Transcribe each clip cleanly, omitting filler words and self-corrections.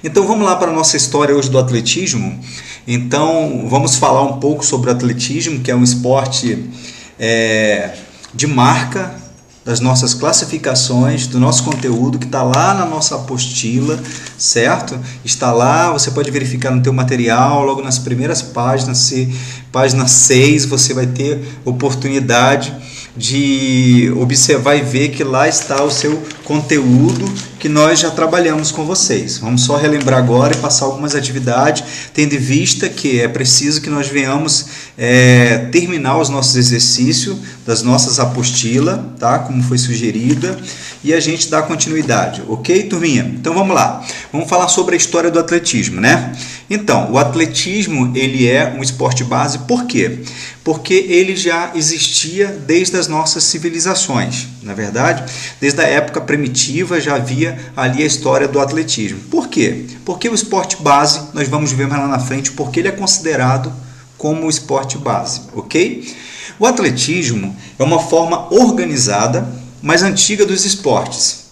Então vamos lá para a nossa história hoje do atletismo. Então vamos falar um pouco sobre o atletismo, que é um esporte de marca das nossas classificações, do nosso conteúdo, que está lá na nossa apostila, certo? Está lá, você pode verificar no teu material, logo nas primeiras páginas, página 6, você vai ter oportunidade de observar e ver que lá está o seu conteúdo que nós já trabalhamos com vocês. Vamos só relembrar agora e passar algumas atividades, tendo em vista que é preciso que nós venhamos terminar os nossos exercícios das nossas apostilas, tá? Como foi sugerida, e a gente dá continuidade, ok, turminha? Então vamos lá, vamos falar sobre a história do atletismo, né? Então, o atletismo, ele é um esporte base, por quê? Porque ele já existia desde as nossas civilizações, na verdade, desde a época primitiva já havia ali a história do atletismo. Por quê? Porque o esporte base, nós vamos ver mais lá na frente, porque ele é considerado como o esporte base, ok? O atletismo é uma forma organizada, mais antiga dos esportes.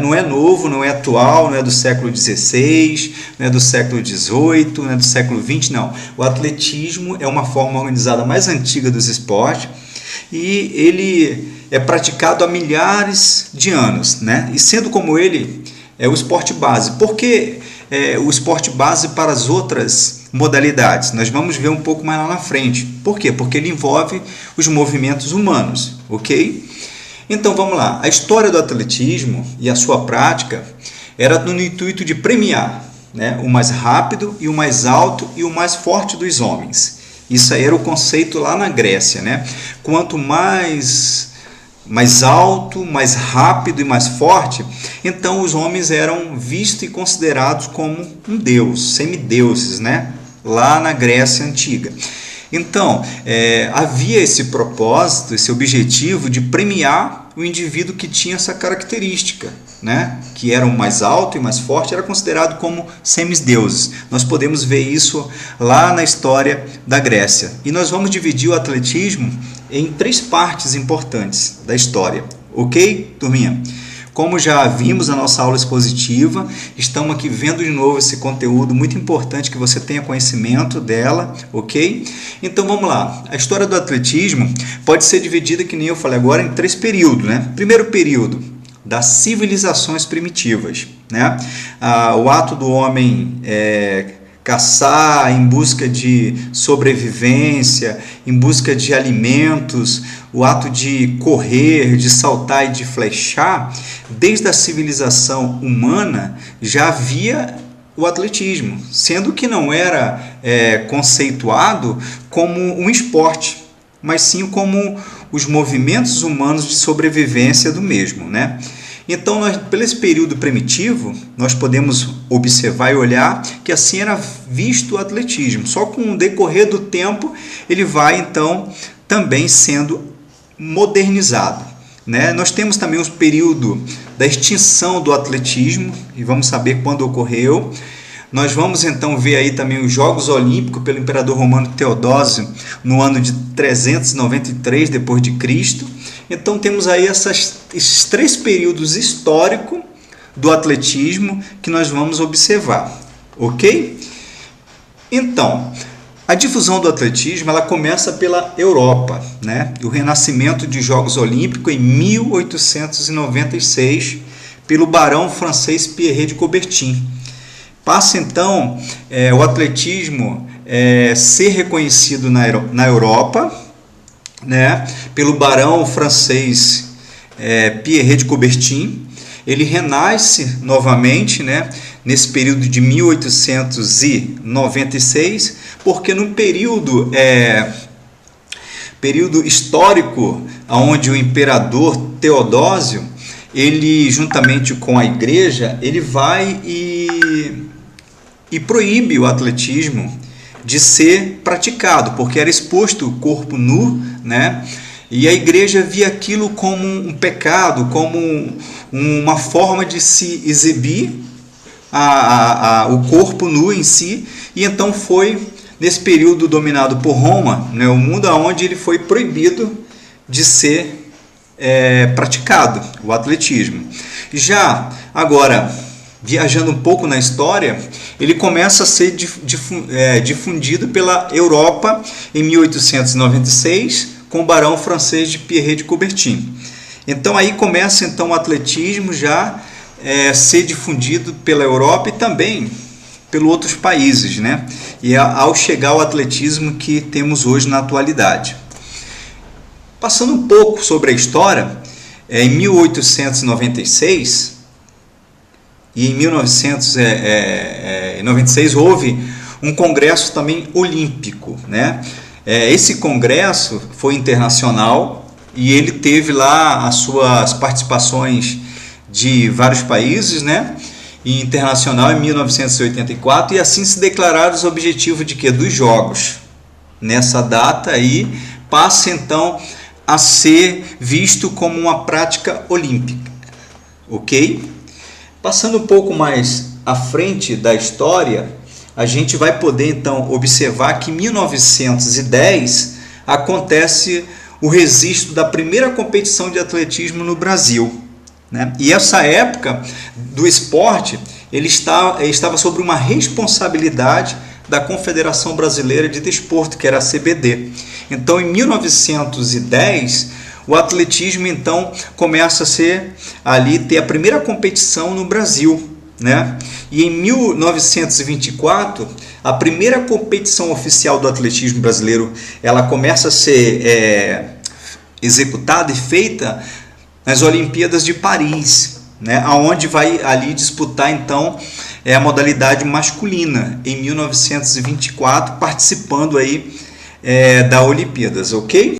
Não é novo, não é atual, não é do século XVI, não é do século XVIII, não é do século XX, não. O atletismo é uma forma organizada mais antiga dos esportes e ele é praticado há milhares de anos, né? E sendo como ele é o esporte base. Por que o esporte base para as outras modalidades? Nós vamos ver um pouco mais lá na frente. Por quê? Porque ele envolve os movimentos humanos, ok? Então vamos lá, a história do atletismo e a sua prática era no intuito de premiar, né, o mais rápido e o mais alto e o mais forte dos homens. Isso aí era o conceito lá na Grécia, né? Quanto mais alto, mais rápido e mais forte, então os homens eram vistos e considerados como um deus, semideuses, né? Lá na Grécia Antiga. Então, havia esse propósito, esse objetivo de premiar o indivíduo que tinha essa característica, né? Que era o mais alto e mais forte, era considerado como semideuses. Nós podemos ver isso lá na história da Grécia. E nós vamos dividir o atletismo em 3 partes importantes da história, ok, turminha? Como já vimos na nossa aula expositiva, estamos aqui vendo de novo esse conteúdo muito importante que você tenha conhecimento dela, ok? Então vamos lá, a história do atletismo pode ser dividida, que nem eu falei agora, em 3 períodos, né? Primeiro período, das civilizações primitivas, né? O ato do homem caçar em busca de sobrevivência, em busca de alimentos, o ato de correr, de saltar e de flechar, desde a civilização humana já havia o atletismo, sendo que não era conceituado como um esporte, mas sim como os movimentos humanos de sobrevivência do mesmo, né? Então, pelo esse período primitivo, nós podemos observar e olhar que assim era visto o atletismo. Só com o decorrer do tempo, ele vai, então, também sendo modernizado, né? Nós temos também o período da extinção do atletismo, e vamos saber quando ocorreu. Nós vamos, então, ver aí também os Jogos Olímpicos pelo imperador romano Teodósio, no ano de 393 d.C., Então temos aí esses 3 períodos históricos do atletismo que nós vamos observar, ok? Então, a difusão do atletismo ela começa pela Europa, né? O renascimento de Jogos Olímpicos em 1896 pelo barão francês Pierre de Coubertin. Passa então o atletismo ser reconhecido na Europa, né, pelo barão francês Pierre de Coubertin. Ele renasce novamente, né, nesse período de 1896, porque no período histórico onde o imperador Teodósio, ele juntamente com a igreja, ele vai e proíbe o atletismo de ser praticado, porque era exposto o corpo nu, né? E a igreja via aquilo como um pecado, como uma forma de se exibir o corpo nu em si, e então foi nesse período dominado por Roma, né, o mundo onde ele foi proibido de ser praticado, o atletismo. Já agora, viajando um pouco na história, ele começa a ser difundido pela Europa em 1896 com o barão francês de Pierre de Coubertin. Então aí começa então o atletismo já ser difundido pela Europa e também pelos outros países, né? E ao chegar ao atletismo que temos hoje na atualidade. Passando um pouco sobre a história, em 1896 e em 1996 houve um congresso também olímpico, né? Esse congresso foi internacional e ele teve lá as suas participações de vários países, né? E internacional em 1984, e assim se declararam os objetivos de quê? Dos Jogos. Nessa data aí passa então a ser visto como uma prática olímpica, ok? Passando um pouco mais à frente da história, a gente vai poder então observar que em 1910 acontece o registro da primeira competição de atletismo no Brasil, né? E essa época do esporte ele estava sob uma responsabilidade da Confederação Brasileira de Desporto, que era a CBD. Então, em 1910, o atletismo então começa a ter a primeira competição no Brasil, né? E em 1924, a primeira competição oficial do atletismo brasileiro, ela começa a ser executada e feita nas Olimpíadas de Paris, né? Aonde vai ali disputar então a modalidade masculina em 1924, participando aí da Olimpíadas, ok?